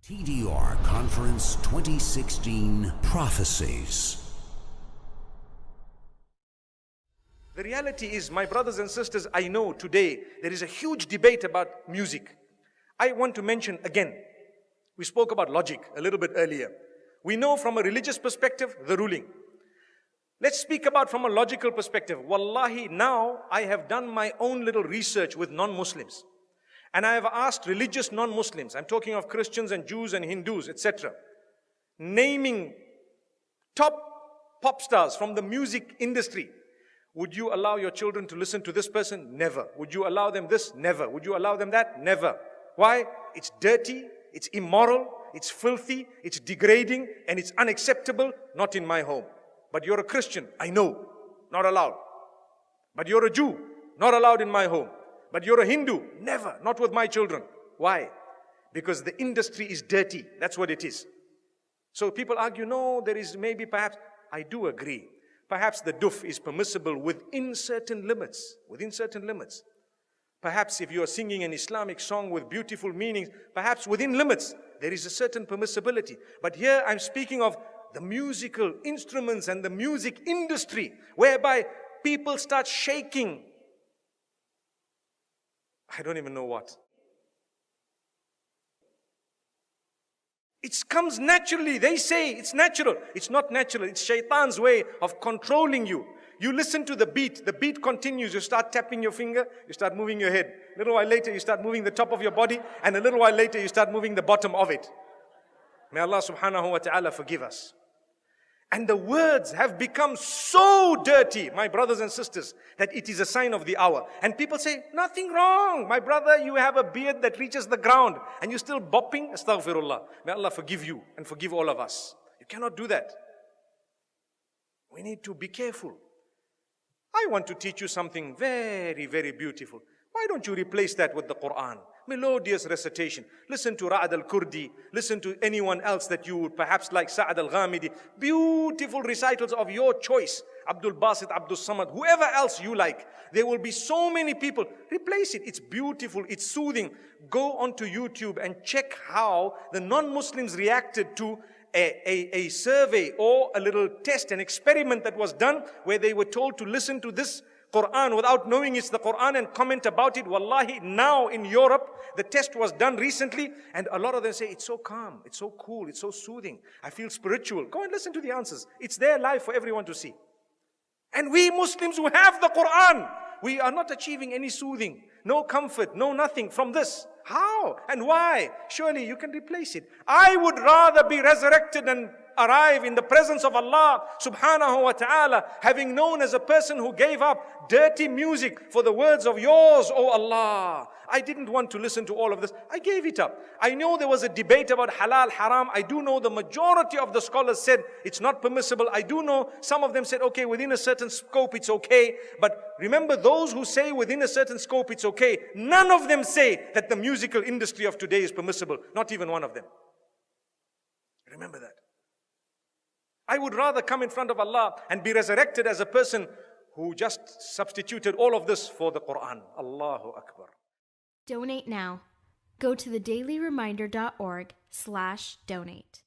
TDR Conference 2016 Prophecies. The reality is, my brothers and sisters, I know today there is a huge debate about music. I want to mention again, we spoke about logic a little bit earlier. We know from a religious perspective, the ruling. Let's speak about from a logical perspective. Wallahi, now I have done my own little research with non-Muslims. And I have asked religious non-Muslims, I'm talking of Christians and Jews and Hindus, etc., naming top pop stars from the music industry. Would you allow your children to listen to this person? Never. Would you allow them this? Never. Would you allow them that? Never. Why? It's dirty, it's immoral, it's filthy, it's degrading, and it's unacceptable. Not in my home. But you're a Christian, I know, not allowed. But you're a Jew, not allowed in my home. But you're a Hindu, never, not with my children. Why? Because the industry is dirty, that's what it is. So people argue, no, there is maybe perhaps, I do agree. Perhaps the duf is permissible within certain limits, Perhaps if you are singing an Islamic song with beautiful meanings, perhaps within limits, there is a certain permissibility. But here I'm speaking of the musical instruments and the music industry, whereby people start shaking. I don't even know what. It comes naturally. They say it's natural. It's not natural. It's shaitan's way of controlling you. You listen to the beat continues. You start tapping your finger, you start moving your head. A little while later, you start moving the top of your body, and a little while later, you start moving the bottom of it. May Allah subhanahu wa ta'ala forgive us. And the words have become so dirty, my brothers and sisters, that it is a sign of the hour. And people say, nothing wrong. My brother, you have a beard that reaches the ground and you're still bopping. Astaghfirullah. May Allah forgive you and forgive all of us. You cannot do that. We need to be careful. I want to teach you something very, very beautiful. Why don't you replace that with the Quran? Melodious recitation. Listen to Ra'ad al-Kurdi. Listen to anyone else that you would perhaps like, Sa'ad al-Ghamidi. Beautiful recitals of your choice. Abdul Basit, Abdul Samad, whoever else you like. There will be so many people. Replace it. It's beautiful. It's soothing. Go onto YouTube and check how the non-Muslims reacted to a survey or a little test, an experiment that was done where they were told to listen to this Quran without knowing it's the Quran and comment about it. Wallahi, now in Europe, the test was done recently and a lot of them say, it's so calm, it's so cool, it's so soothing. I feel spiritual. Go and listen to the answers. It's there live for everyone to see. And we Muslims who have the Quran, we are not achieving any soothing, no comfort, no nothing from this. How and why? Surely you can replace it. I would rather be resurrected and arrive in the presence of Allah subhanahu wa ta'ala, having known as a person who gave up dirty music for the words of yours, O Allah. I didn't want to listen to all of this. I gave it up. I know there was a debate about halal, haram. I do know the majority of the scholars said it's not permissible. I do know some of them said, okay, within a certain scope it's okay. But remember, those who say within a certain scope it's okay, none of them say that the musical industry of today is permissible. Not even one of them. Remember that. I would rather come in front of Allah and be resurrected as a person who just substituted all of this for the Quran. Allahu Akbar. Donate now. Go to thedailyreminder.org/donate.